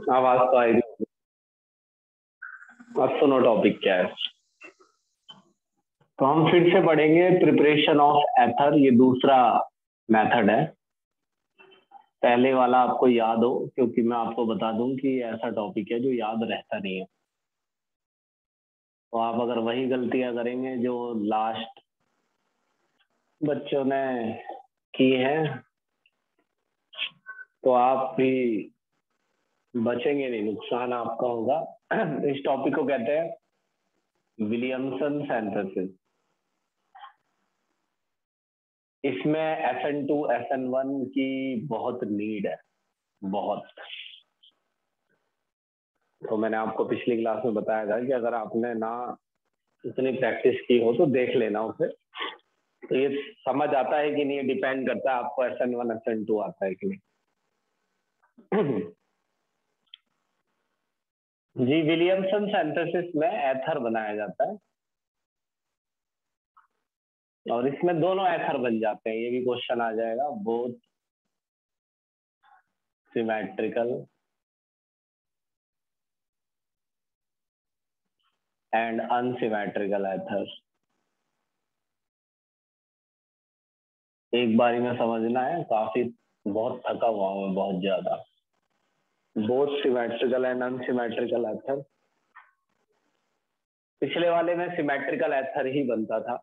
आवाज तो आएगी। अब सुनो टॉपिक क्या है। तो हम फिर से पढ़ेंगे प्रिपरेशन ऑफ एथर। ये दूसरा मेथड है। पहले वाला आपको याद हो, क्योंकि मैं आपको बता दूं कि ऐसा टॉपिक है जो याद रहता नहीं है। तो आप अगर वही गलतियां करेंगे जो लास्ट बच्चों ने की है, तो आप भी बचेंगे नहीं, नुकसान आपका होगा। इस टॉपिक को कहते हैं विलियमसन सिंथेसिस। इसमें SN2 SN1 की बहुत नीड है, बहुत। तो मैंने आपको पिछली क्लास में बताया था कि अगर आपने ना इतनी प्रैक्टिस की हो तो देख लेना उसे। तो ये समझ आता है कि नहीं, ये डिपेंड करता है आपको SN1 SN2 आता है कि नहीं। जी, विलियमसन सिंथेसिस में एथर बनाया जाता है और इसमें दोनों एथर बन जाते हैं। ये भी क्वेश्चन आ जाएगा, बोथ सिमेट्रिकल एंड अनसिमेट्रिकल एथर। एक बारी में समझना है, काफी बहुत थका हुआ हूँ बहुत ज्यादा। बोथ सिमेट्रिकल एंड अनसिमेट्रिकल एथर। पिछले वाले में सिमेट्रिकल एथर ही बनता था,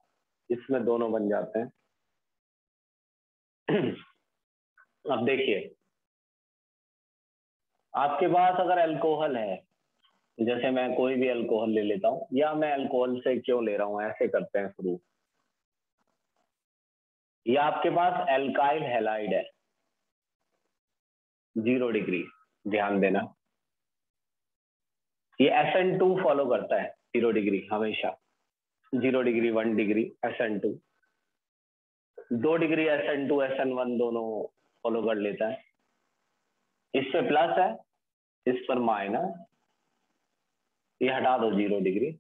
इसमें दोनों बन जाते हैं। अब देखिए, आपके पास अगर अल्कोहल है, जैसे मैं कोई भी अल्कोहल ले लेता हूं, या मैं अल्कोहल से क्यों ले रहा हूं, ऐसे करते हैं शुरू। या आपके पास एल्काइल हैलाइड है 0 डिग्री, ध्यान देना। ये SN2 फॉलो करता है 0 डिग्री हमेशा। 0 degree 1 degree SN2, 2 degree SN2 SN1 दोनों फॉलो कर लेता है। इस पे प्लस है, इस पर माइनस, ये हटा दो 0 डिग्री।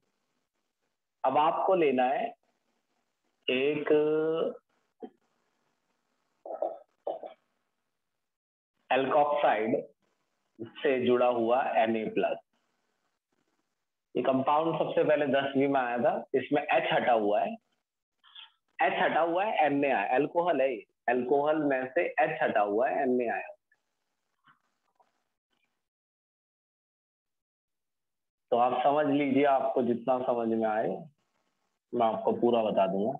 अब आपको लेना है एक एल्कोक्साइड से जुड़ा हुआ Na+। ये कंपाउंड सबसे पहले 10वीं में आया था, इसमें H हटा हुआ है, H हटा हुआ है, Na आया। अल्कोहल है, अल्कोहल में से H हटा हुआ है, Na आया। तो आप समझ लीजिए, आपको जितना समझ में आए मैं आपको पूरा बता दूंगा।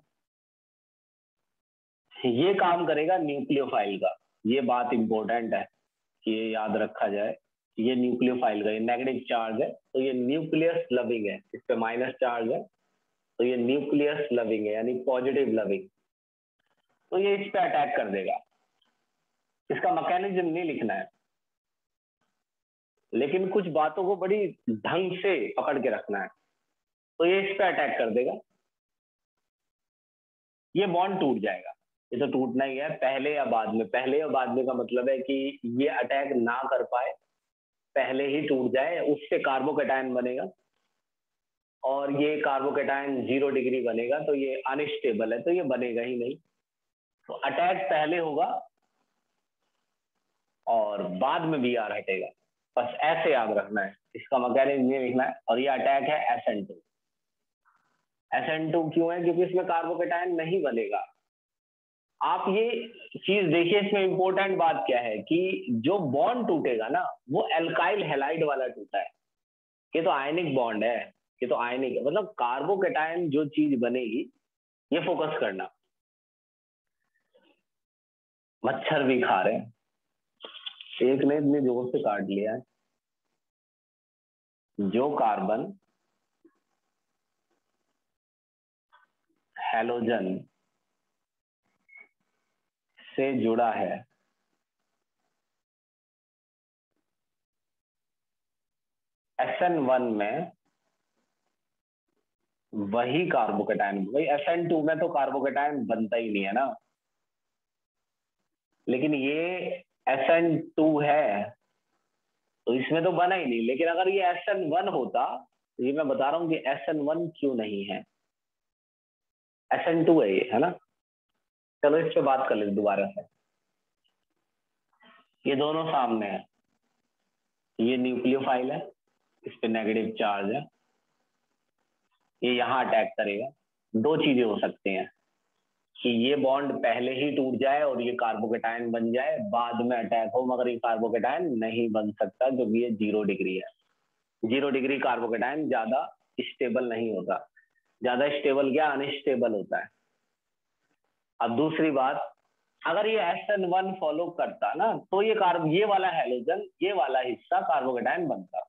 ये काम करेगा न्यूक्लियोफाइल का, ये बात इंपॉर्टेंट है कि ये याद रखा जाए। ये न्यूक्लियोफाइल का, ये नेगेटिव चार्ज है तो ये न्यूक्लियस लविंग है, इस पे माइनस चार्ज है तो ये न्यूक्लियस लविंग है, यानी पॉजिटिव लविंग। तो ये इस पे अटैक कर देगा। इसका मैकेनिज्म नहीं लिखना है, लेकिन कुछ बातों को बड़ी ढंग से पकड़ के रखना है। तो ये इस पे अटैक कर देगा, ये बॉन्ड टूट जाएगा। ये तो टूटना ही है, पहले या बाद में। पहले या बाद में का मतलब है कि ये अटैक ना कर पाए, पहले ही टूट जाए, उससे कार्बोकेटायन बनेगा और ये कार्बोकेटायन 0 डिग्री बनेगा, तो ये अनस्टेबल है, तो ये बनेगा ही नहीं। तो अटैक पहले होगा और बाद में Br हटेगा। बस ऐसे याद रखना है, इसका मैकेनिज्म ये लिखना है। और ये अटैक है SN2। SN2 क्यों है? क्योंकि इसमें कार्बोकेटायन नहीं बनेगा। आप ये चीज देखिए, इसमें इंपॉर्टेंट बात क्या है कि जो बॉन्ड टूटेगा ना, वो एल्काइल हैलाइड वाला टूटा है। ये तो आयनिक बॉन्ड है, ये तो आयनिक है, मतलब कार्बोकेटायन जो चीज बनेगी, ये फोकस करना। मच्छर भी खा रहे हैं, एक ने इतने जोर से काट लिया है। जो कार्बन हैलोजन से जुड़ा है, SN1 में वही कार्बोकेटायन, वही SN2 में तो कार्बोकेटायन बनता ही नहीं है ना, लेकिन ये SN2 है तो इसमें तो बना ही नहीं। लेकिन अगर ये SN1 होता, ये मैं बता रहा हूं कि SN1 क्यों नहीं है, SN2 है ये, है ना। चलो इस पे बात कर ले दोबारा से। ये दोनों सामने है, ये न्यूक्लियोफाइल है, इस पे नेगेटिव चार्ज है, ये यहाँ अटैक करेगा। दो चीजें हो सकती हैं कि ये बॉन्ड पहले ही टूट जाए और ये कार्बोकेटायन बन जाए, बाद में अटैक हो, मगर ये कार्बोकेटायन नहीं बन सकता क्योंकि ये 0 डिग्री है। 0 डिग्री कार्बोकेटायन ज्यादा स्टेबल नहीं होता। ज्यादा स्टेबल क्या, अनस्टेबल होता है। अब दूसरी बात, अगर ये SN1 फॉलो करता ना तो ये वाला हैलोजन, ये वाला हिस्सा कार्बोकेटायन बनता।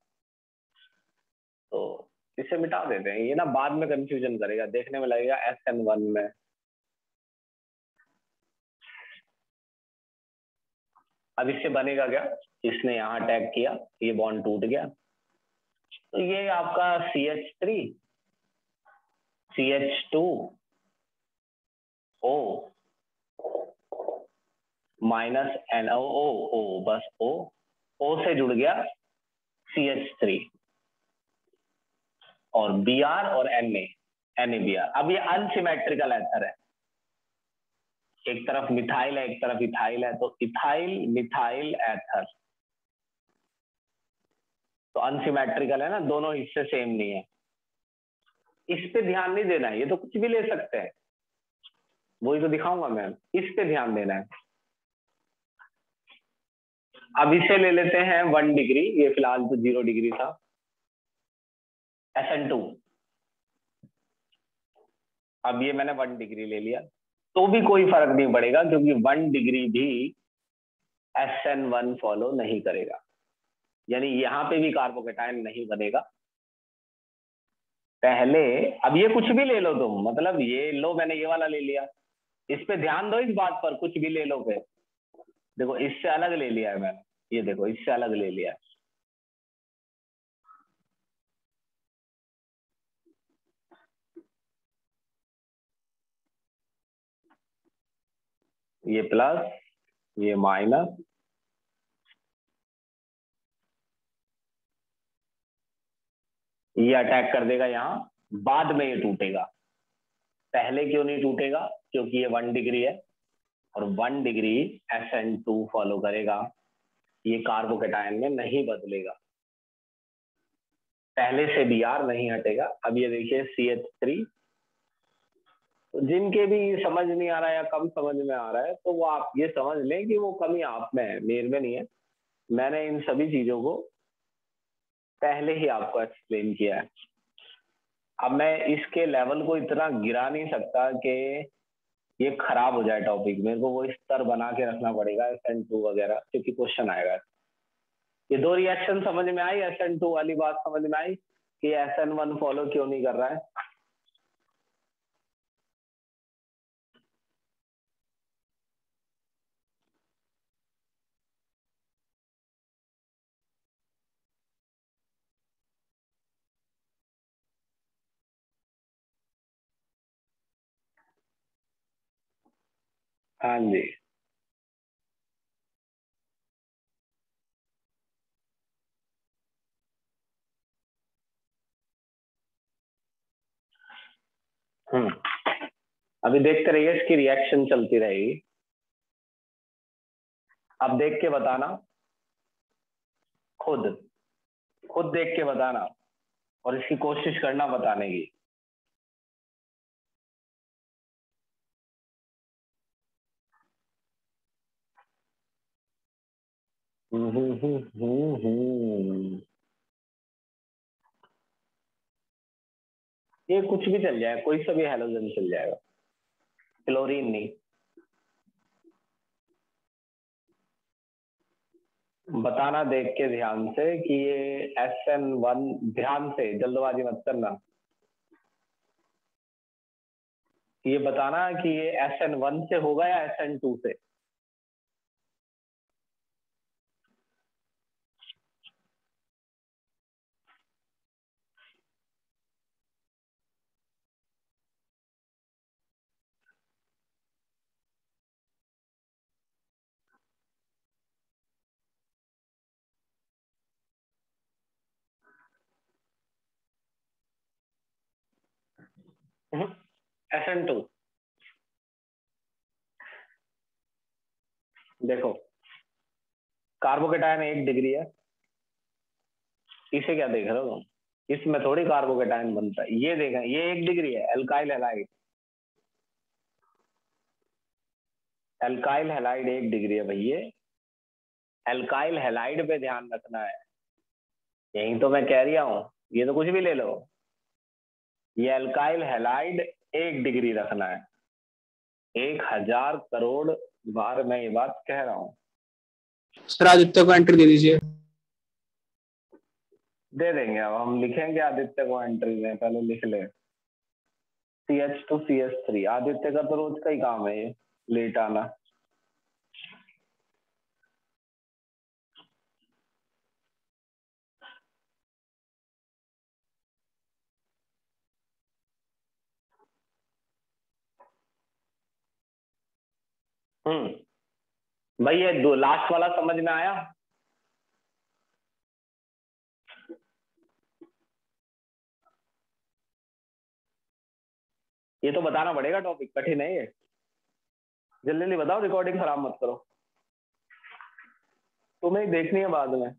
तो इसे मिटा देते हैं, ये ना बाद में कंफ्यूजन करेगा, देखने में लगेगा SN1 में। अब इससे बनेगा क्या, इसने यहाँ अटैक किया, ये बॉन्ड टूट गया, तो ये आपका CH3 CH2O माइनस NO, बस O से जुड़ गया CH3 और Br और NaBr। अब ये अनसिमेट्रिकल एथर है, एक तरफ मिथाइल है एक तरफ इथाइल है, तो इथाइल मिथाइल एथर तो अनसिमेट्रिकल है ना, दोनों हिस्से सेम नहीं है। इस पे ध्यान नहीं देना है, ये तो कुछ भी ले सकते हैं, वही तो दिखाऊंगा मैं। इस पे ध्यान देना है। अब इसे ले लेते हैं 1 डिग्री, ये फिलहाल तो 0 डिग्री था, SN2। अब ये मैंने 1 डिग्री ले लिया, तो भी कोई फर्क नहीं पड़ेगा क्योंकि 1 डिग्री भी SN1 फॉलो नहीं करेगा, यानी यहाँ पे भी कार्बोकेटायन नहीं बनेगा। पहले अब ये कुछ भी ले लो तुम, मतलब ये लो, मैंने ये वाला ले लिया, इस पे ध्यान दो, इस बात पर, कुछ भी ले लो पे। देखो इससे अलग ले लिया है मैंने, ये देखो इससे अलग ले लिया है। ये प्लस, ये माइनस, ये अटैक कर देगा यहाँ, बाद में ये टूटेगा। पहले क्यों नहीं टूटेगा, क्योंकि ये 1 डिग्री है और 1 डिग्री SN2 फॉलो करेगा, ये कार्बोकेटायन में नहीं बदलेगा, पहले से Br नहीं हटेगा। अब ये देखिए CH3, तो जिनके भी समझ नहीं आ रहा है या कम समझ में आ रहा है, तो वो आप ये समझ लें कि वो कमी आप में है, मेरे में नहीं है। मैंने इन सभी चीजों को पहले ही आपको एक्सप्लेन किया है। अब मैं इसके लेवल को इतना गिरा नहीं सकता कि ये खराब हो जाए टॉपिक, मेरे को वो स्तर बना के रखना पड़ेगा SN2 वगैरह, क्योंकि क्वेश्चन आएगा। ये दो रिएक्शन समझ में आई, SN2 वाली बात समझ में आई कि SN1 फॉलो क्यों नहीं कर रहा है। हाँ जी। अभी देखते रहिए, इसकी रिएक्शन चलती रहेगी। अब देख के बताना, खुद खुद देख के बताना और इसकी कोशिश करना बताने की। ये कुछ भी चल जाए, कोई सा भी हैलोजन चल जाएगा, क्लोरीन नहीं। बताना देख के ध्यान से कि ये SN1, ध्यान से, जल्दबाजी मत करना। ये बताना कि ये SN1 से होगा या SN2 से। SN2। देखो कार्बोकेटायन 1 डिग्री है, इसे क्या देख रहे हो तुम? इसमें थोड़ी कार्बोकेटाइन बनता है। ये देखें, ये 1 डिग्री है, alkyl halide. Alkyl halide 1 degree है भैया। एल्काइल हैलाइड पे ध्यान रखना है। यही तो मैं कह रहा हूँ, ये तो कुछ भी ले लो। ये एल्काइल हैलाइड 1 डिग्री रखना है। 1000 करोड़ बार मैं ये बात कह रहा हूँ। सर आदित्य को एंट्री दे दीजिए। दे देंगे, अब हम लिखेंगे आदित्य को एंट्री में, पहले लिख ले। CH2CH3, आदित्य का तो रोज का ही काम है ये, लेट आना। भाई ये दो लास्ट वाला समझ में आया? ये तो बताना पड़ेगा, टॉपिक कठिन है ये। जल्दी जल्दी बताओ, रिकॉर्डिंग खराब मत करो, तुम्हें देखनी है बाद में।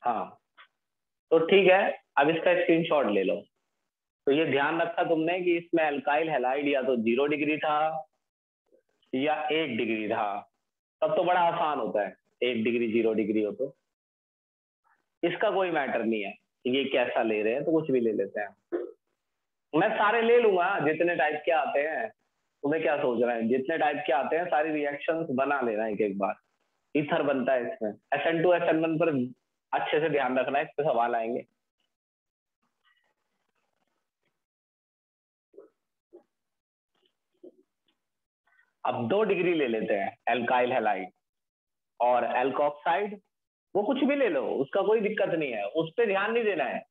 हाँ तो ठीक है, अब इसका स्क्रीनशॉट ले लो। तो ये ध्यान रखा तुमने कि इसमें अल्काइल हैलाइड या तो 0 डिग्री था या 1 डिग्री था। तब तो बड़ा आसान होता है, 1 डिग्री 0 डिग्री हो तो। इसका कोई मैटर नहीं है ये कैसा ले रहे हैं, तो कुछ भी ले लेते हैं। मैं सारे ले लूंगा जितने टाइप के आते हैं। तुम्हें क्या सोच रहे हैं, जितने टाइप के आते हैं सारी रिएक्शंस बना लेना एक एक बार। ईथर बनता है इसमें, SN2 SN1 पर अच्छे से ध्यान रखना है, इस पे सवाल आएंगे। अब 2 डिग्री ले लेते हैं एल्काइल हैलाइड और एल्कोक्साइड। वो कुछ भी ले लो, उसका कोई दिक्कत नहीं है, उस पर ध्यान नहीं देना है।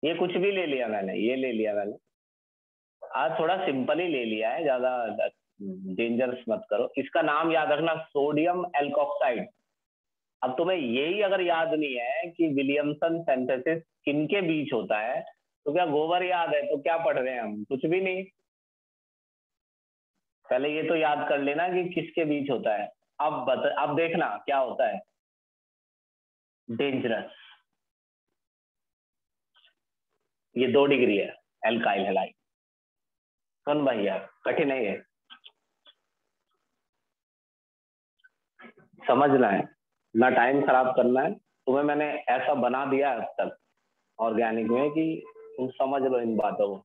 ये कुछ भी ले लिया मैंने, ये ले लिया मैंने। आज थोड़ा सिंपल ही ले लिया है, ज्यादा डेंजरस मत करो। इसका नाम याद रखना, सोडियम एल्कोक्साइड। अब तुम्हें यही अगर याद नहीं है कि विलियमसन सिंथेसिस किनके बीच होता है, तो क्या गोबर याद है? तो क्या पढ़ रहे हैं हम? कुछ भी नहीं। पहले ये तो याद कर लेना कि किसके बीच होता है। अब देखना क्या होता है, डेंजरस। ये 2 डिग्री है, एल्काइल हैलाइड। सुन भाई यार, कठिन है ये, समझना है ना, टाइम खराब करना है। तुम्हें मैंने ऐसा बना दिया है अब तक ऑर्गेनिक में कि तुम समझ लो इन बातों को।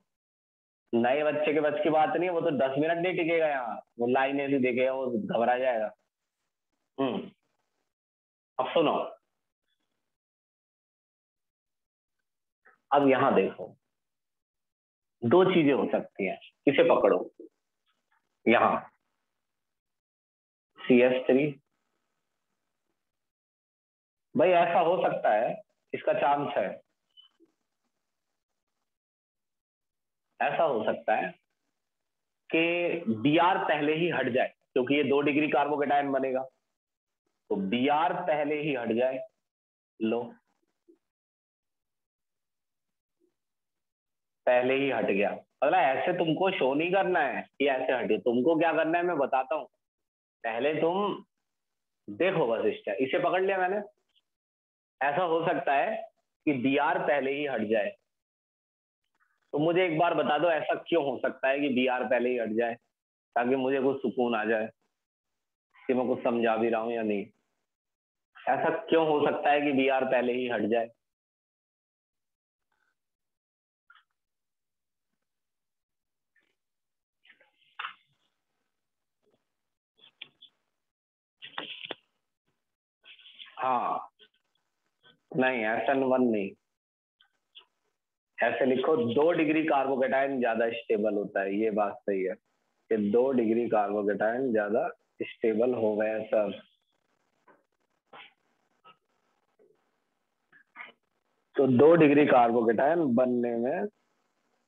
नए बच्चे के बस की बात नहीं है, वो तो 10 मिनट नहीं टिकेगा यहाँ, वो लाइन ऐसी देखेगा वो घबरा जाएगा। अब सुनो, अब यहाँ देखो, दो चीजें हो सकती हैं। इसे पकड़ो, यहाँ CH3। भाई ऐसा हो सकता है, इसका चांस है, ऐसा हो सकता है कि Br पहले ही हट जाए, क्योंकि ये 2 डिग्री कार्बोकेटायन बनेगा, तो Br पहले ही हट जाए। लो, पहले ही हट गया। मतलब ऐसे तुमको शो नहीं करना है कि ऐसे हटे, तुमको क्या करना है मैं बताता हूँ। पहले तुम देखो बस, इसे पकड़ लिया मैंने। ऐसा हो सकता है कि Br पहले ही हट जाए। तो मुझे एक बार बता दो, ऐसा क्यों हो सकता है कि Br पहले ही हट जाए, ताकि मुझे कुछ सुकून आ जाए कि मैं कुछ समझा भी रहा हूँ या नहीं। ऐसा क्यों हो सकता है कि Br पहले ही हट जाए? हाँ, नहीं SN1 नहीं, ऐसे लिखो 2 डिग्री कार्बोकेटाइन ज्यादा स्टेबल होता है, ये बात सही है कि 2 डिग्री कार्बोकेटाइन ज्यादा स्टेबल हो गए सब। तो 2 डिग्री कार्बोकेटाइन बनने में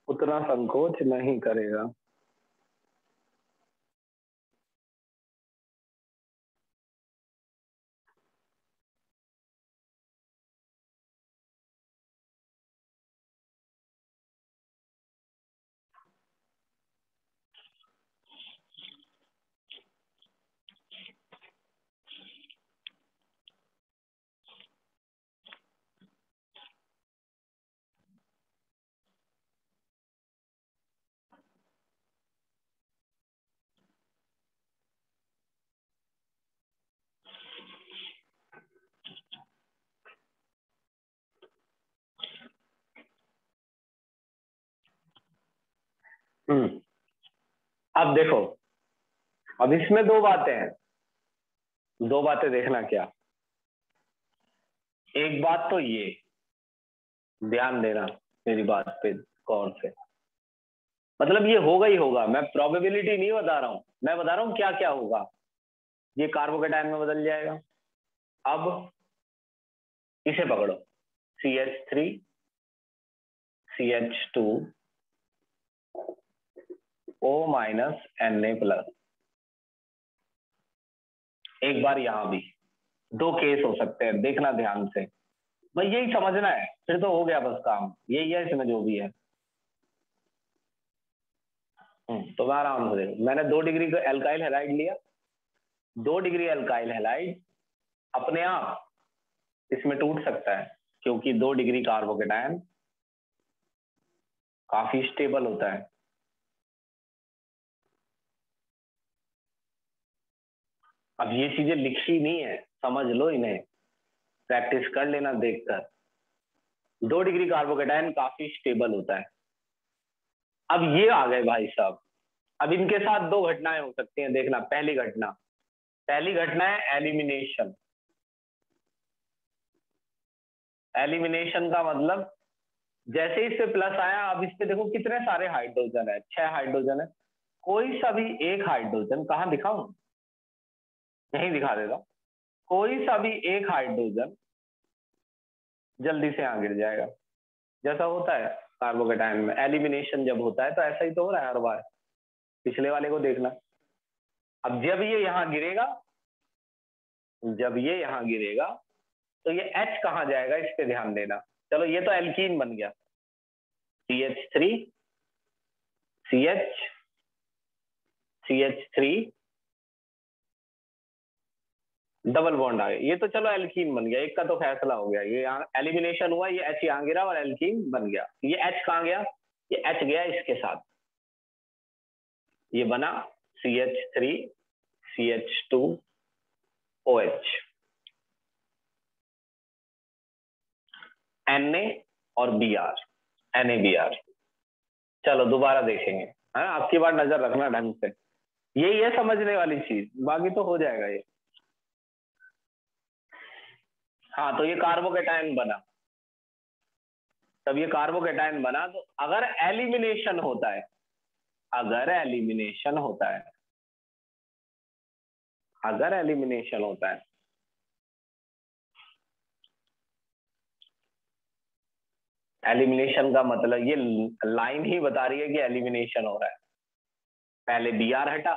उतना संकोच नहीं करेगा। अब देखो, अब इसमें दो बातें हैं, दो बातें देखना क्या। एक बात तो ये, ध्यान देना मेरी बात पे गौर से, मतलब ये होगा ही होगा, मैं प्रोबेबिलिटी नहीं बता रहा हूं, मैं बता रहा हूं क्या क्या होगा। ये कार्बोकेटायन में बदल जाएगा। अब इसे पकड़ो, CH3 CH2 O minus Na+। एक बार यहां भी दो केस हो सकते हैं, देखना ध्यान से भाई, यही समझना है, फिर तो हो गया बस काम, यही है इसमें जो भी है। तो मैं आराम से, मैंने 2 डिग्री का एल्काइल हैलाइड लिया, 2 डिग्री एल्काइल हैलाइड अपने आप इसमें टूट सकता है, क्योंकि 2 डिग्री कार्बोकेटायन काफी स्टेबल होता है। अब ये चीजें लिखी नहीं है, समझ लो इन्हें, प्रैक्टिस कर लेना देखकर। 2 डिग्री कार्बोकेटायन काफी स्टेबल होता है। अब ये आ गए भाई साहब, अब इनके साथ दो घटनाएं हो सकती हैं, देखना। पहली घटना है एलिमिनेशन। एलिमिनेशन का मतलब, जैसे इस पे प्लस आया, अब इस पे देखो कितने सारे हाइड्रोजन है, 6 हाइड्रोजन है। कोई सा भी एक हाइड्रोजन, कहाँ दिखाऊं, यहीं दिखा देता, कोई सा भी एक हाइड्रोजन जल्दी से यहाँ गिर जाएगा, जैसा होता है कार्बोकेटायन में। एलिमिनेशन जब होता है तो ऐसा ही तो हो रहा है हर बार, पिछले वाले को देखना। अब जब ये यहाँ गिरेगा, जब ये यहाँ गिरेगा तो ये H कहाँ जाएगा, इस पे ध्यान देना। चलो ये तो एल्कीन बन गया, CH3 CH CH3 double bond आ गया, ये तो चलो एल्कीन बन गया, एक का तो फैसला हो गया। ये यहाँ एलिमिनेशन हुआ, ये H यहाँ गिरा और एल्कीन बन गया। ये H कहाँ गया, ये H गया इसके साथ, ये बना CH3 CH2 OH, Na और Br, NaBr। चलो दोबारा देखेंगे, है ना, आपकी बार नजर रखना ढंग से, यही है समझने वाली चीज, बाकी तो हो जाएगा ये। हाँ, तो ये कार्बोकेटायन बना, तब ये कार्बोकेटायन बना। तो अगर एलिमिनेशन होता है, अगर एलिमिनेशन होता है, अगर एलिमिनेशन होता है, एलिमिनेशन का मतलब ये लाइन ही बता रही है कि एलिमिनेशन हो रहा है। पहले Br हटा,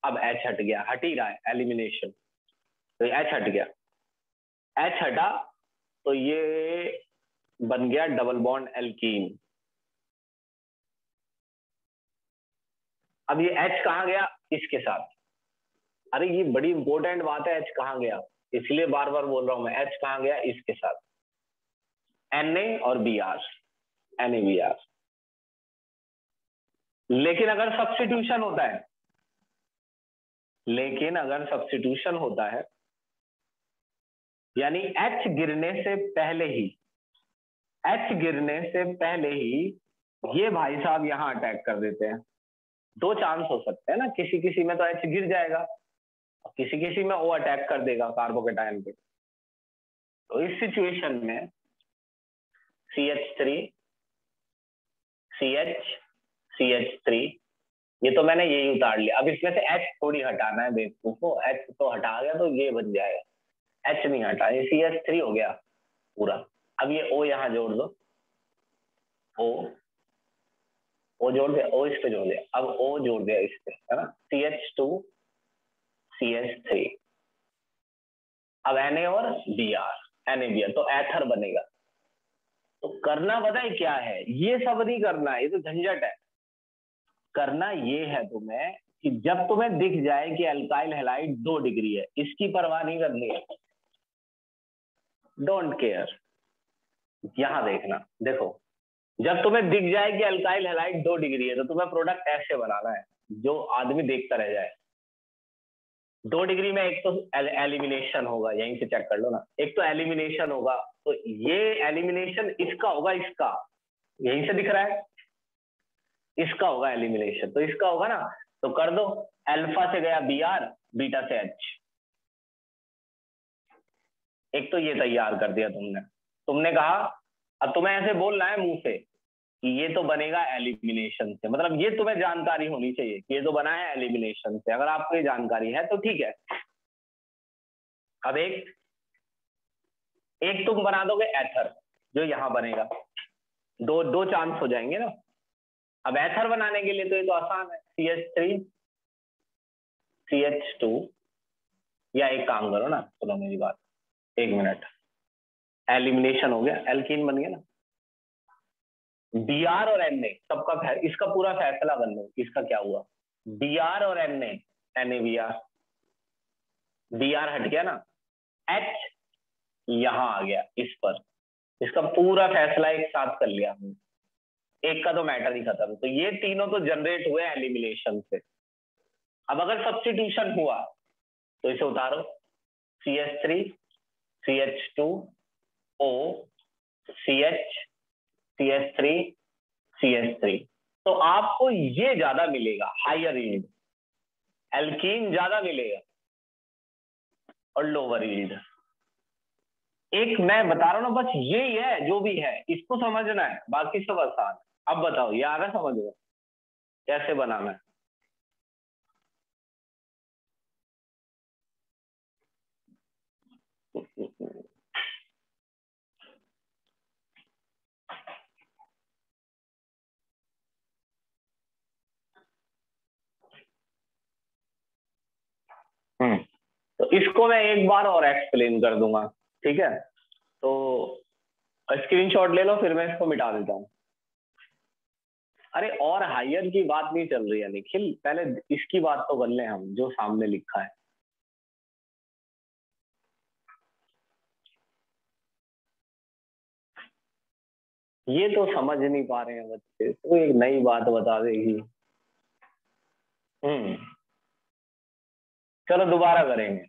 अब H हट गया, हट ही रहा है एलिमिनेशन, तो H हट गया, H हटा तो ये बन गया डबल बॉन्ड एल्कीन। अब ये H कहाँ गया, इसके साथ। अरे ये बड़ी इंपॉर्टेंट बात है, H कहाँ गया, इसलिए बार बार बोल रहा हूं मैं, H कहाँ गया, इसके साथ, Na और Br, NaBr। लेकिन अगर सब्स्टिट्यूशन होता है, लेकिन अगर सब्स्टिट्यूशन होता है, यानी H गिरने से पहले ही, H गिरने से पहले ही ये भाई साहब यहाँ अटैक कर देते हैं। दो चांस हो सकते हैं ना, किसी किसी में तो H गिर जाएगा, किसी किसी में O अटैक कर देगा कार्बोकेटायन पे। तो इस सिचुएशन में CH3 CH CH3, ये तो मैंने यही उतार लिया। अब इसमें से H थोड़ी हटाना है बेवकूफो, H तो हटा गया तो ये बन जाएगा, H नहीं हटा, ये CH3 हो गया पूरा। अब ये O यहाँ जोड़ दो, O जोड़ दिया, O इस पे जोड़ दिया, अब O जोड़ दिया इस पे, है ना, CH2 CH3, अब Na और Br, NaBr, तो एथर बनेगा। तो करना पता है क्या है, ये सब नहीं करना है, ये तो झंझट है। करना ये है तुम्हें कि जब तुम्हें दिख जाए कि अल्काइल हैलाइड 2 डिग्री है, इसकी परवाह नहीं करनी है, डोंट केयर। यहां देखना, देखो, जब तुम्हें दिख जाए कि अल्काइल हैलाइड 2 डिग्री है, तो तुम्हें प्रोडक्ट ऐसे बनाना है जो आदमी देखता रह जाए। 2 डिग्री में एक तो एलिमिनेशन होगा, यहीं से चेक कर लो ना, एक तो एलिमिनेशन होगा, तो ये एलिमिनेशन इसका होगा, इसका, यहीं से दिख रहा है। इसका होगा एलिमिनेशन। तो इसका होगा ना, तो कर दो, अल्फा से गया Br, बीटा से H। एक तो ये तैयार कर दिया तुमने। तुमने कहा अब तुम्हें ऐसे बोलना है मुंह से कि ये तो बनेगा एलिमिनेशन से, मतलब ये तुम्हें जानकारी होनी चाहिए कि ये तो बना है एलिमिनेशन से। अगर आपको ये जानकारी है तो ठीक है। अब एक एक तुम बना दोगे एथर, जो यहां बनेगा, दो दो चांस हो जाएंगे ना। अब एथर बनाने के लिए तो ये तो आसान है, CH3 CH2, या एक काम करो ना, सुनो मेरी बात, एक मिनट, एलिमिनेशन हो गया, एल्कीन बन गया ना। Br और Na सबका इसका पूरा फैसला कर लो, इसका क्या हुआ। Br और Na, NaBr, Br हट गया ना, H यहां आ गया इस पर, इसका पूरा फैसला एक साथ कर लिया हमने, एक का तो मैटर ही खत्म। तो ये तीनों तो जनरेट हुए एलिमिनेशन से। अब अगर सब्स्टिट्यूशन हुआ तो इसे उतारो, CH3 CH2 O CH CH3 CH3, तो आपको ये ज्यादा मिलेगा, हायर यील्ड, एल्कीन ज्यादा मिलेगा और लोअर यील्ड। एक मैं बता रहा हूं ना, बस यही है जो भी है, इसको समझना है, बाकी सब आसान है। अब बताओ, ये आ रहा समझ में कैसे बनाना है। तो इसको मैं एक बार और एक्सप्लेन कर दूंगा, ठीक है। तो स्क्रीनशॉट ले लो, फिर मैं इसको मिटा देता हूँ। अरे और हायर की बात नहीं चल रही है निखिल, पहले इसकी बात तो कर लें हम, जो सामने लिखा है। ये तो समझ नहीं पा रहे हैं बच्चे, तो एक नई बात बता देगी। चलो दोबारा करेंगे।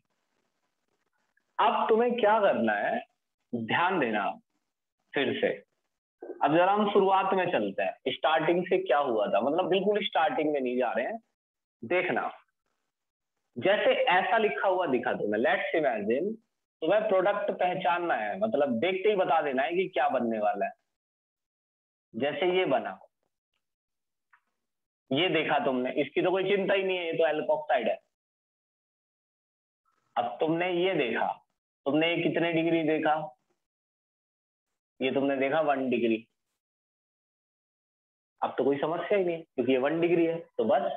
अब तुम्हें क्या करना है, ध्यान देना फिर से। अब जरा हम शुरुआत में चलते हैं, स्टार्टिंग से क्या हुआ था, मतलब बिल्कुल स्टार्टिंग में नहीं जा रहे हैं। देखना, जैसे ऐसा लिखा हुआ दिखा तुम्हें, लेट्स इमेजिन, तुम्हें प्रोडक्ट पहचानना है, मतलब देखते ही बता देना है कि क्या बनने वाला है। जैसे ये बना, ये देखा तुमने, इसकी तो कोई चिंता ही नहीं है, ये तो एल्कोक्साइड है। अब तुमने ये देखा, तुमने ये कितने डिग्री देखा, ये तुमने देखा 1 डिग्री। अब तो कोई समस्या ही नहीं है, क्योंकि ये 1 डिग्री है, तो बस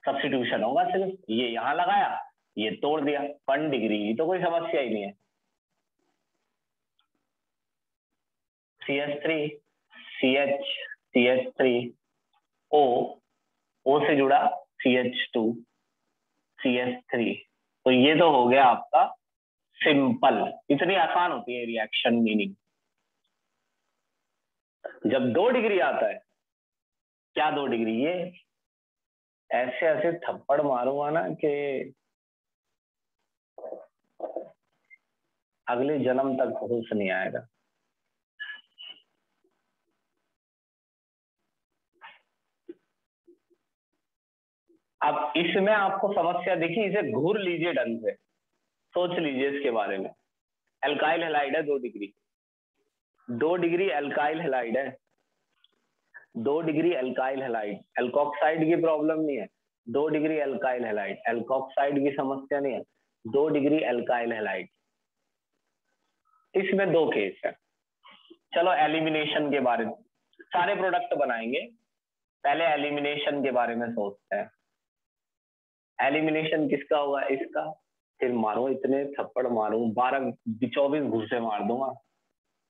सब्स्टिट्यूशन होगा सिर्फ, ये यहां लगाया, ये तोड़ दिया, 1 डिग्री, तो कोई समस्या ही नहीं है। CH3 CH CH3 O, O से जुड़ा CH2 CH3, तो ये तो हो गया आपका सिंपल। इतनी आसान होती है रिएक्शन मीनिंग। जब 2 डिग्री आता है, क्या 2 डिग्री, ये ऐसे ऐसे थप्पड़ मारूंगा ना कि अगले जन्म तक होश नहीं आएगा। अब इसमें आपको समस्या दिखी, इसे घूर लीजिए ढंग से, सोच लीजिए इसके बारे में। एल्काइल हैलाइड है 2 डिग्री, 2 डिग्री एल्काइल हैलाइड है, 2 डिग्री एल्काइल हैलाइड, एल्कोक्साइड की प्रॉब्लम नहीं है, 2 डिग्री एल्काइल हैलाइड, एल्कोक्साइड की समस्या नहीं है, 2 डिग्री एल्काइल हैलाइड। इसमें 2 केस है। चलो एलिमिनेशन के बारे में, सारे प्रोडक्ट बनाएंगे, पहले एलिमिनेशन के बारे में सोचते हैं। एलिमिनेशन किसका होगा, इसका, फिर मारो इतने थप्पड़ मारूं, 12-24 घूसे मार दूंगा।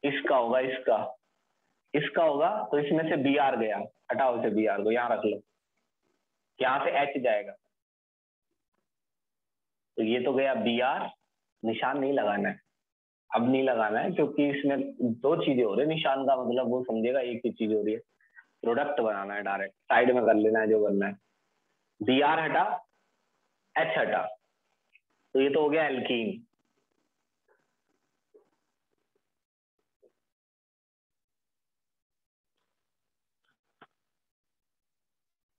इसका होगा, इसका, इसका होगा, तो इसमें से Br गया, हटाओ इसे, Br को यहाँ रख लो, यहाँ से H जाएगा, तो ये तो गया Br। निशान नहीं लगाना है, अब नहीं लगाना है, क्योंकि इसमें 2 चीजें हो रही है, निशान का मतलब वो समझेगा एक ही चीज हो रही है। प्रोडक्ट बनाना है, डायरेक्ट साइड में कर लेना है जो करना है। Br हटा, H हटा, तो ये तो हो गया एल्कीन।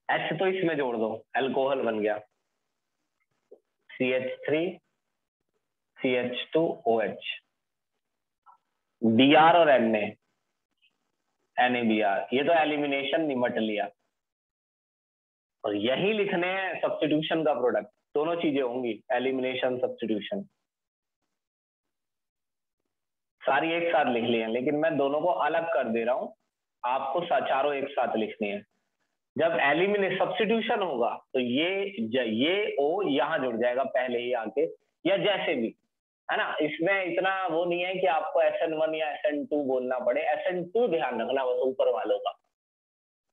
H तो इसमें जोड़ दो, अल्कोहल बन गया, CH3 CH2OH, Br और Na, NaBr, ये तो एलिमिनेशन निमट लिया। और यही लिखने हैं सब्स्टिट्यूशन का प्रोडक्ट, दोनों चीजें होंगी, एलिमिनेशन सब्स्टिट्यूशन, सारी एक साथ लिख ली है, लेकिन मैं दोनों को अलग कर दे रहा हूं, आपको चारों एक साथ लिखनी है। जब एलिमिनेट सब्स्टिट्यूशन होगा तो ये ओ यहां जुड़ जाएगा पहले ही आके, या जैसे भी, है ना। इसमें इतना वो नहीं है कि आपको SN1 या SN2 बोलना पड़े, SN2 ध्यान रखना बस ऊपर वालों का।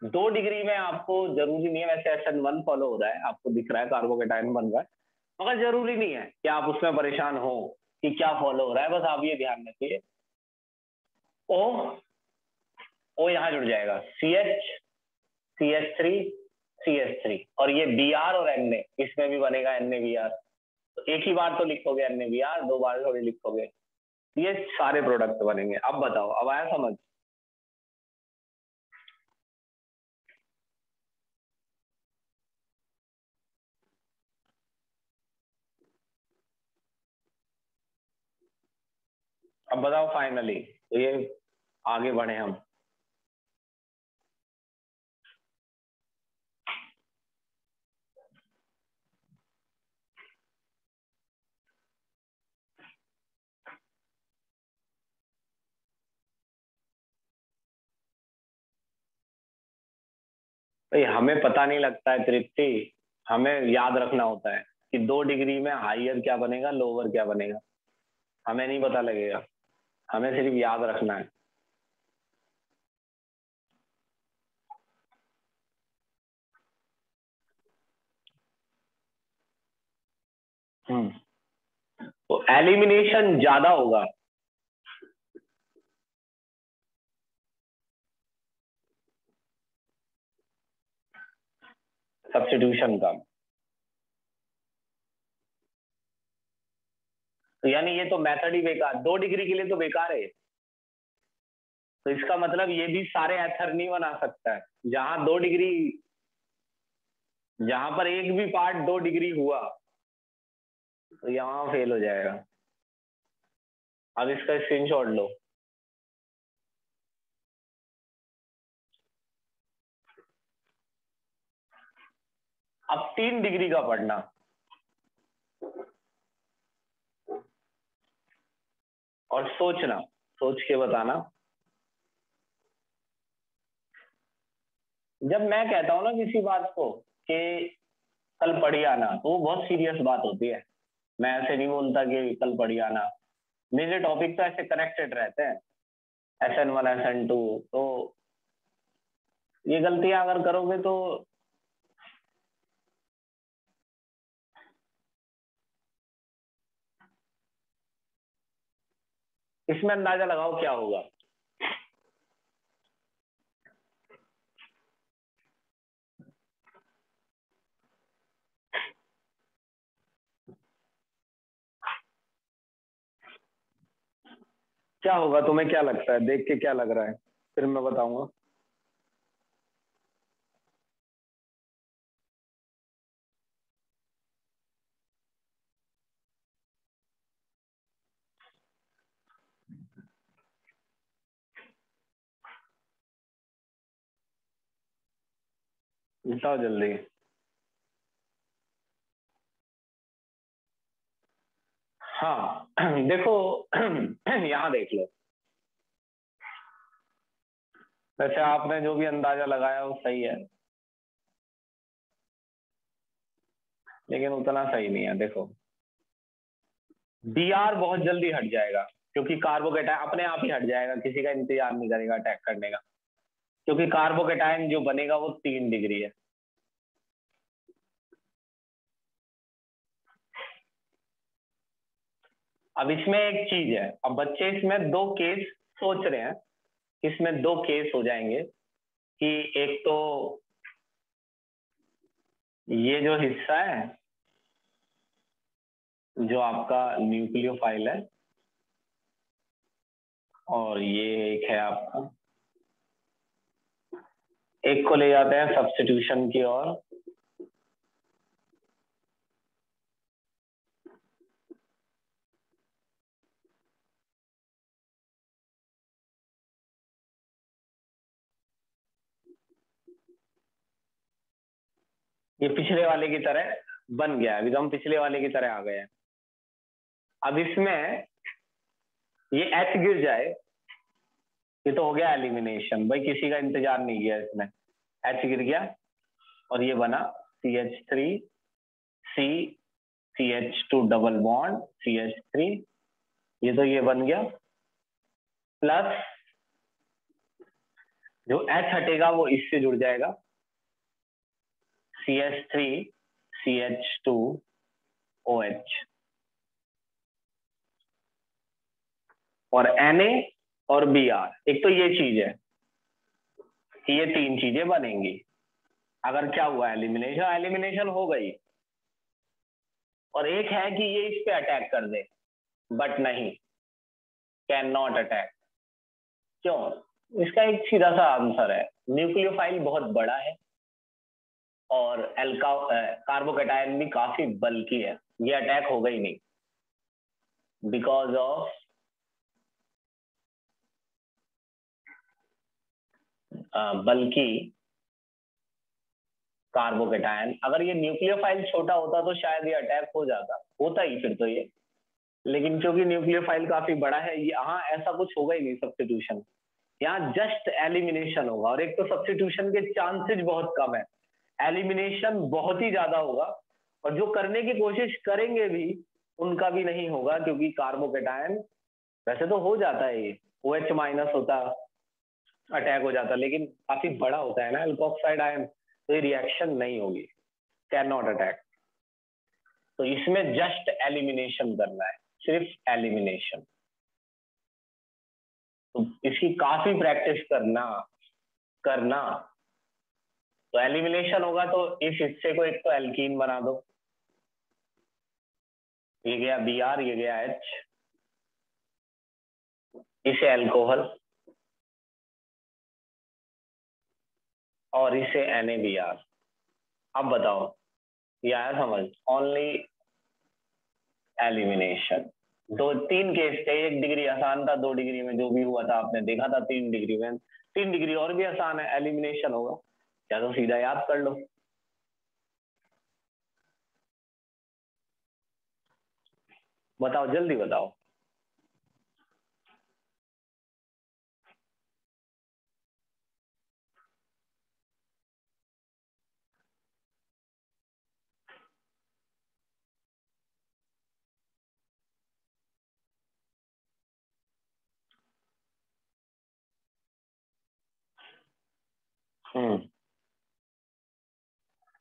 2 डिग्री में आपको जरूरी नहीं है, वैसे SN1 फॉलो हो रहा है, आपको दिख रहा है कार्बोकेटाइन बन रहा है, मगर जरूरी नहीं है कि आप उसमें परेशान हो कि क्या फॉलो हो रहा है, बस आप ये ध्यान रखिए। ओ यहां जुड़ जाएगा, CH3 CH3, और ये Br और Na, इसमें भी बनेगा NaBr, तो एक ही बार तो लिखोगे NaBr, 2 बार थोड़ी लिखोगे, ये सारे प्रोडक्ट बनेंगे। अब बताओ, अब आया समझ? अब बताओ फाइनली, तो ये आगे बढ़े हम। भाई हमें पता नहीं लगता है तृप्ति, हमें याद रखना होता है कि 2 डिग्री में हाइयर क्या बनेगा, लोअर क्या बनेगा, हमें नहीं पता लगेगा, हमें सिर्फ याद रखना है। तो एलिमिनेशन ज्यादा होगा, सब्स्टिट्यूशन का, तो यानी ये तो मेथड ही बेकार, 2 डिग्री के लिए तो बेकार है। तो इसका मतलब ये भी सारे एथर नहीं बना सकता है, जहां 2 डिग्री, जहां पर एक भी पार्ट 2 डिग्री हुआ तो यहाँ फेल हो जाएगा। अब इसका स्क्रीनशॉट लो। अब 3 डिग्री का पढ़ना, और सोचना, सोच के बताना। जब मैं कहता हूं ना किसी बात को कि कल पढ़ी आना, तो वो बहुत सीरियस बात होती है। मैं ऐसे नहीं बोलता कि कल पढ़ी आना, मेरे टॉपिक तो ऐसे कनेक्टेड रहते हैं, SN1 SN2, तो ये गलतियां अगर करोगे तो इसमें अंदाजा लगाओ क्या होगा। क्या होगा तुम्हें, क्या लगता है, देख के क्या लग रहा है, फिर मैं बताऊंगा। बताओ जल्दी। हाँ देखो यहाँ देख लो, वैसे आपने जो भी अंदाजा लगाया वो सही है, लेकिन उतना सही नहीं है। देखो Br बहुत जल्दी हट जाएगा, क्योंकि कार्बोकेटाइन अपने आप ही हट जाएगा, किसी का इंतजार नहीं करेगा अटैक करने का, क्योंकि कार्बोकेटाइन जो बनेगा वो 3 डिग्री है। अब इसमें एक चीज है, अब बच्चे इसमें 2 केस सोच रहे हैं, इसमें 2 केस हो जाएंगे कि एक तो ये जो हिस्सा है, जो आपका न्यूक्लियोफाइल है, और ये एक है आपका एक को ले जाते हैं सब्स्टिट्यूशन की ओर। ये पिछले वाले की तरह बन गया, अभी तो हम पिछले वाले की तरह आ गए हैं। अब इसमें ये एच गिर जाए, ये तो हो गया एलिमिनेशन, भाई किसी का इंतजार नहीं किया इसमें, एच गिर गया और ये बना CH3 C CH2 double bond CH3, ये तो ये बन गया, प्लस जो H हटेगा वो इससे जुड़ जाएगा, CH3 CH2 OH, और Na और Br। एक तो ये चीज है कि ये तीन चीजें बनेंगी अगर क्या हुआ एलिमिनेशन, एलिमिनेशन हो गई। और एक है कि ये इस पे अटैक कर दे, बट नहीं, कैन नॉट अटैक। क्यों? इसका एक सीधा सा आंसर है, न्यूक्लियोफाइल बहुत बड़ा है और कार्बोकैटायन भी काफी बल्की है, ये अटैक होगा ही नहीं, बिकॉज ऑफ बल्कि कार्बोकैटायन। अगर ये न्यूक्लियोफाइल छोटा होता तो शायद ये अटैक हो जाता, होता ही फिर तो ये, लेकिन क्योंकि न्यूक्लियोफाइल काफी बड़ा है, यहाँ ऐसा कुछ होगा ही नहीं सब्स्टिट्यूशन, यहाँ जस्ट एलिमिनेशन होगा। और एक तो सब्स्टिट्यूशन के चांसेस बहुत कम है, एलिमिनेशन बहुत ही ज्यादा होगा, और जो करने की कोशिश करेंगे भी उनका भी नहीं होगा, क्योंकि कार्बोकैटायन वैसे तो हो जाता है, ये OH माइनस होता, अटैक हो जाता, लेकिन काफी बड़ा होता है ना एल्कोक्साइड आयन, तो ये रिएक्शन नहीं होगी, कैन नॉट अटैक। तो इसमें जस्ट एलिमिनेशन करना है, सिर्फ एलिमिनेशन। तो इसकी काफी प्रैक्टिस करना करना। तो एलिमिनेशन होगा तो इस हिस्से को एक तो एल्कीन बना दो, ये गया Br, ये गया H, इसे अल्कोहल, और इसे NaBr। अब बताओ ये आया समझ? Only elimination. दो तीन केस थे, 1 डिग्री आसान था, 2 डिग्री में जो भी हुआ था आपने देखा था, 3 डिग्री में, 3 डिग्री और भी आसान है, एलिमिनेशन होगा, या तो सीधा याद कर लो। बताओ जल्दी बताओ।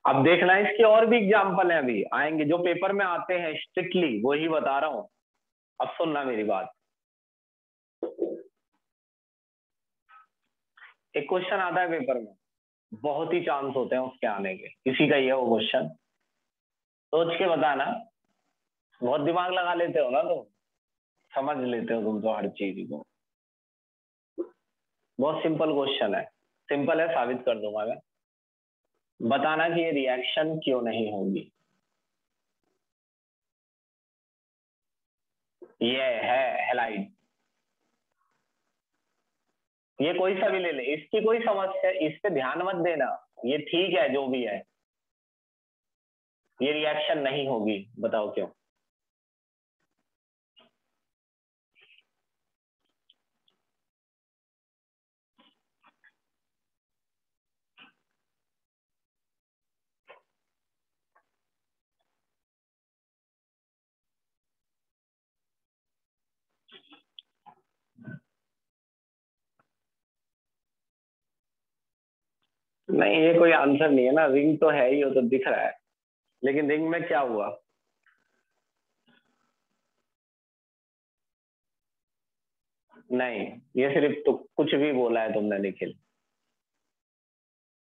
अब देखना इसके और भी एग्जाम्पल है, अभी आएंगे जो पेपर में आते हैं स्ट्रिक्टली, वही बता रहा हूं। अब सुनना मेरी बात, एक क्वेश्चन आता है पेपर में, बहुत ही चांस होते हैं उसके आने के, किसी का ही है वो क्वेश्चन, सोच के बताना, बहुत दिमाग लगा लेते हो ना तुम, समझ लेते हो तुम तो हर चीज को। बहुत सिंपल क्वेश्चन है, सिंपल है, साबित कर दूंगा मैं। बताना कि ये रिएक्शन क्यों नहीं होगी। ये है हेलाइड, ये कोई सा भी ले ले, इसकी कोई समस्या, इस पे ध्यान मत देना, ये ठीक है जो भी है, ये रिएक्शन नहीं होगी, बताओ क्यों? नहीं, ये कोई आंसर नहीं है ना, रिंग तो है ही, वो तो दिख रहा है, लेकिन रिंग में क्या हुआ? नहीं, ये सिर्फ तो कुछ भी बोला है तुमने निखिल।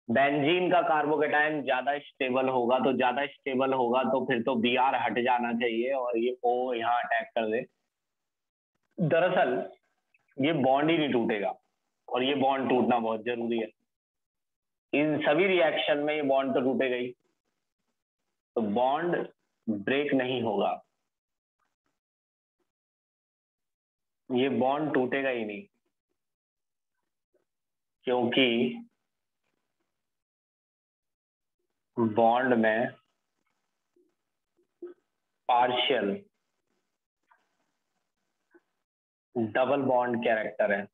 बेंजीन का कार्बोकेटाइन ज्यादा स्टेबल होगा, तो ज्यादा स्टेबल होगा तो फिर तो Br हट जाना चाहिए और ये O यहाँ अटैक कर दे। दरअसल ये बॉन्ड ही नहीं टूटेगा, और ये बॉन्ड टूटना बहुत जरूरी है। इन सभी रिएक्शन में ये बॉन्ड तो टूटेगा ही, तो बॉन्ड ब्रेक नहीं होगा, ये बॉन्ड टूटेगा ही नहीं, क्योंकि बॉन्ड में पार्शियल डबल बॉन्ड कैरेक्टर है,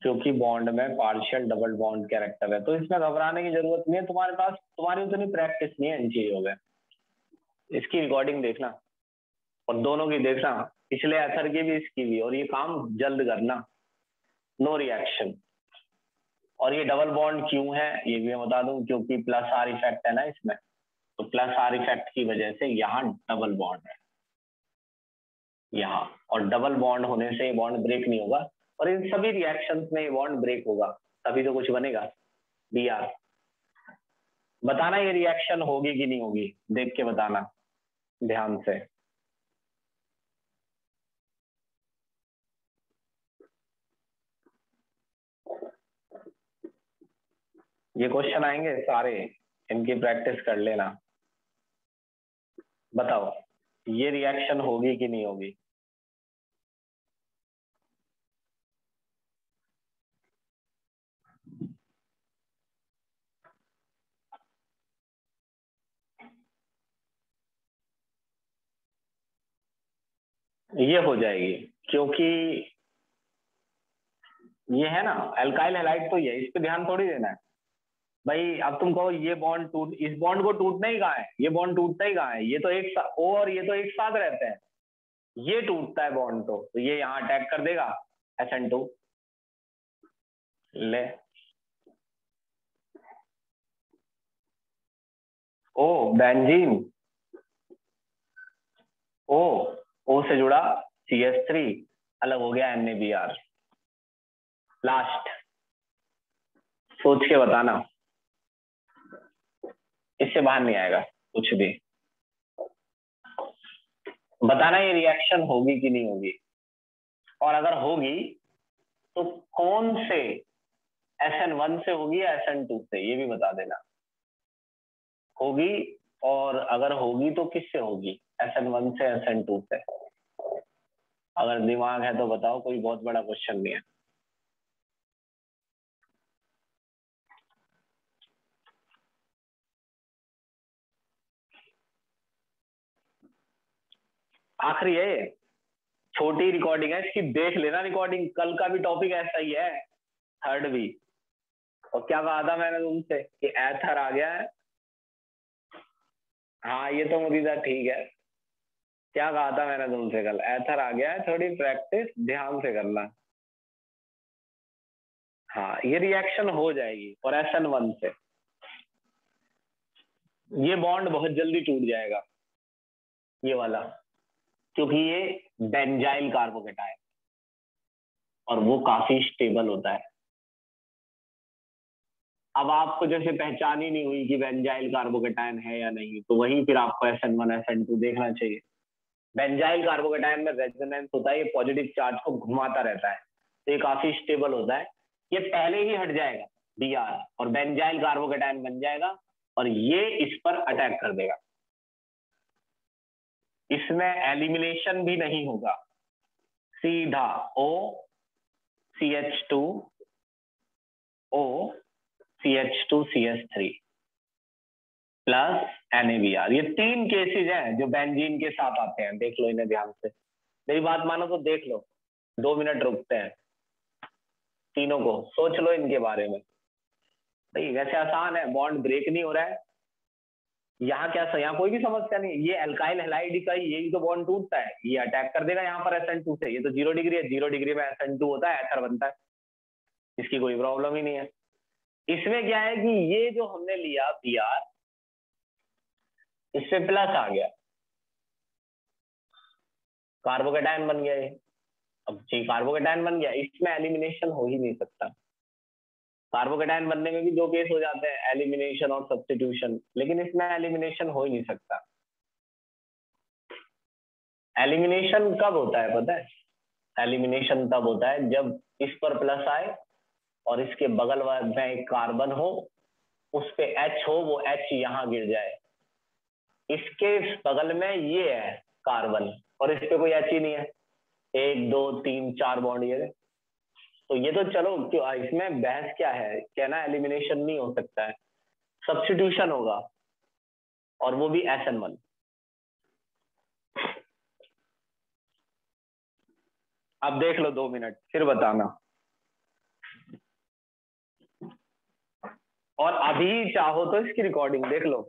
क्योंकि बॉन्ड में पार्शियल डबल बॉन्ड कैरेक्टर है। तो इसमें घबराने की जरूरत नहीं है, तुम्हारे पास तुम्हारी उतनी प्रैक्टिस नहीं है इन चीजों में। इसकी रिकॉर्डिंग देखना और दोनों की देखना, पिछले एथर की भी इसकी भी, और ये काम जल्द करना। No reaction. और ये डबल बॉन्ड क्यों है ये भी मैं बता दूं, क्योंकि प्लस आर इफेक्ट है ना इसमें, तो प्लस आर इफेक्ट की वजह से यहाँ डबल बॉन्ड है यहाँ, और डबल बॉन्ड होने से ये बॉन्ड ब्रेक नहीं होगा, और इन सभी रिएक्शंस में ये बॉन्ड ब्रेक होगा, तभी तो कुछ बनेगा। B R. बताना ये रिएक्शन होगी कि नहीं होगी, देख के बताना ध्यान से। ये क्वेश्चन आएंगे सारे, इनकी प्रैक्टिस कर लेना। बताओ ये रिएक्शन होगी कि नहीं होगी। ये हो जाएगी, क्योंकि ये है ना एल्काइल हैलाइड, तो ये इस पे ध्यान थोड़ी देना है भाई। अब तुम कहो ये बॉन्ड टूट, इस बॉन्ड को टूटना ही कहाँ है, ये बॉन्ड टूटता ही कहाँ है, ये तो एक ओ और ये तो एक साथ रहते हैं, ये टूटता है बॉन्ड, तो ये यहाँ अटैक कर देगा SN2। ले ओ बेंजीन, ओ से जुड़ा CH3, अलग हो गया NaBr। लास्ट सोच के बताना, इससे बाहर नहीं आएगा कुछ भी। बताना ये रिएक्शन होगी कि नहीं होगी, और अगर होगी तो कौन से SN1 से होगी या SN2 से, ये भी बता देना। होगी, और अगर होगी तो किससे होगी, SN1 से SN2 से। अगर दिमाग है तो बताओ, कोई बहुत बड़ा क्वेश्चन नहीं है। आखिरी है ये, छोटी रिकॉर्डिंग है इसकी, देख लेना रिकॉर्डिंग, कल का भी टॉपिक ऐसा ही है, थर्ड भी। और क्या कहा था मैंने तुमसे कि एथर आ गया है। हाँ ये तो मुरीदा ठीक है, क्या कहा था मैंने तुमसे कल, एथर आ गया है, थोड़ी प्रैक्टिस ध्यान से करना। हाँ ये रिएक्शन हो जाएगी, और SN1 से ये बॉन्ड बहुत जल्दी टूट जाएगा, ये वाला, क्योंकि ये बेंजाइल कार्बोकेटायन और वो काफी स्टेबल होता है। अब आपको जैसे पहचान ही नहीं हुई कि बेंजाइल कार्बोकेटायन है या नहीं, तो वही फिर आपको SN1 SN2 देखना चाहिए। बेंजाइल कार्बोकेटायन में रेजोनेंस होता है, ये पॉजिटिव चार्ज को घुमाता रहता है, तो ये काफी स्टेबल होता है। ये पहले ही हट जाएगा Br, और बेंजाइल कार्बोकेटायन बन जाएगा, और ये इस पर अटैक कर देगा। इसमें एलिमिनेशन भी नहीं होगा, सीधा O CH2 O CH2 CH3 plus NaBr। ये 3 केसेज हैं जो बेंजीन के साथ आते हैं, देख लो इन्हें ध्यान से, मेरी बात मानो तो देख लो, 2 मिनट रुकते हैं, तीनों को सोच लो इनके बारे में। भाई वैसे आसान है, बॉन्ड ब्रेक नहीं हो रहा है, यहाँ क्या यहाँ कोई भी समस्या नहीं, ये अल्काइल हैलाइड का यही तो बॉन्ड टूटता है, ये अटैक कर देगा यहाँ पर SN2 से, ये तो 0 डिग्री है, 0 डिग्री में SN2 होता है, एथर बनता है, इसकी कोई प्रॉब्लम ही नहीं है। इसमें क्या है कि ये जो हमने लिया Br, इससे प्लस आ गया, कार्बोकेटायन बन गया ये। अब जी कार्बोकेटायन बन गया, इसमें एलिमिनेशन हो ही नहीं सकता। कार्बोकेटायन बनने में भी 2 केस हो जाते हैं, एलिमिनेशन और सब्स्टिट्यूशन, लेकिन इसमें एलिमिनेशन हो ही नहीं सकता। एलिमिनेशन कब होता है पता है, एलिमिनेशन तब होता है जब इस पर प्लस आए और इसके बगल में एक कार्बन हो, उस पे H हो, वो H यहाँ गिर जाए। इसके बगल में ये है कार्बन और इस पे कोई H ही नहीं है, 1 2 3 4 बॉन्ड ये। तो ये तो चलो, क्यों इसमें बहस क्या है, कहना एलिमिनेशन नहीं हो सकता है, सब्स्टिट्यूशन होगा, और वो भी SN1। अब देख लो 2 मिनट फिर बताना, और अभी चाहो तो इसकी रिकॉर्डिंग देख लो,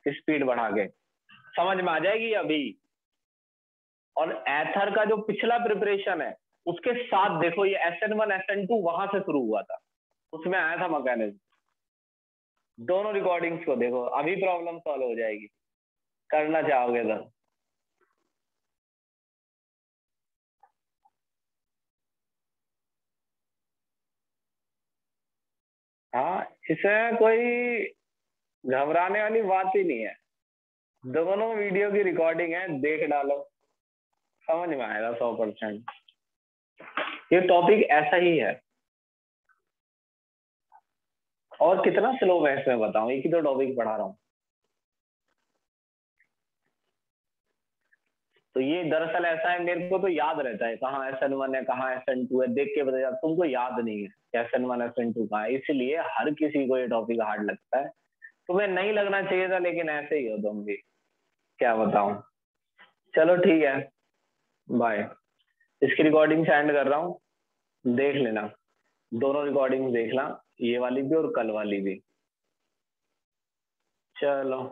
स्पीड बढ़ा के समझ में आ जाएगी अभी। और एथर का जो पिछला प्रिपरेशन है उसके साथ देखो, ये SN1 SN2 वहां से शुरू हुआ था, उसमें आया था मैकेनिज्म। दोनों रिकॉर्डिंग्स को देखो, अभी प्रॉब्लम सॉल्व हो जाएगी, करना चाहोगे तो। हाँ, इसमें कोई घबराने वाली बात ही नहीं है, दोनों वीडियो की रिकॉर्डिंग है, देख डालो, समझ में आएगा 100%। ये टॉपिक ऐसा ही है, और कितना स्लो मैं इसमें बताऊं, एक ही तो टॉपिक पढ़ा रहा हूँ। तो ये दरअसल ऐसा है, मेरे को तो याद रहता है कहाँ SN1 है कहाँ SN2 है, देख के बता जाता, तुमको याद नहीं है SN1 SN2 कहाँ है, इसलिए हर किसी को ये टॉपिक हार्ड लगता है। तुम्हें नहीं लगना चाहिए था, लेकिन ऐसे ही हो तुम भी, क्या बताऊं। चलो ठीक है, बाय। इसकी रिकॉर्डिंग सेंड कर रहा हूँ, देख लेना, दोनों रिकॉर्डिंग देखना, ये वाली भी और कल वाली भी। चलो।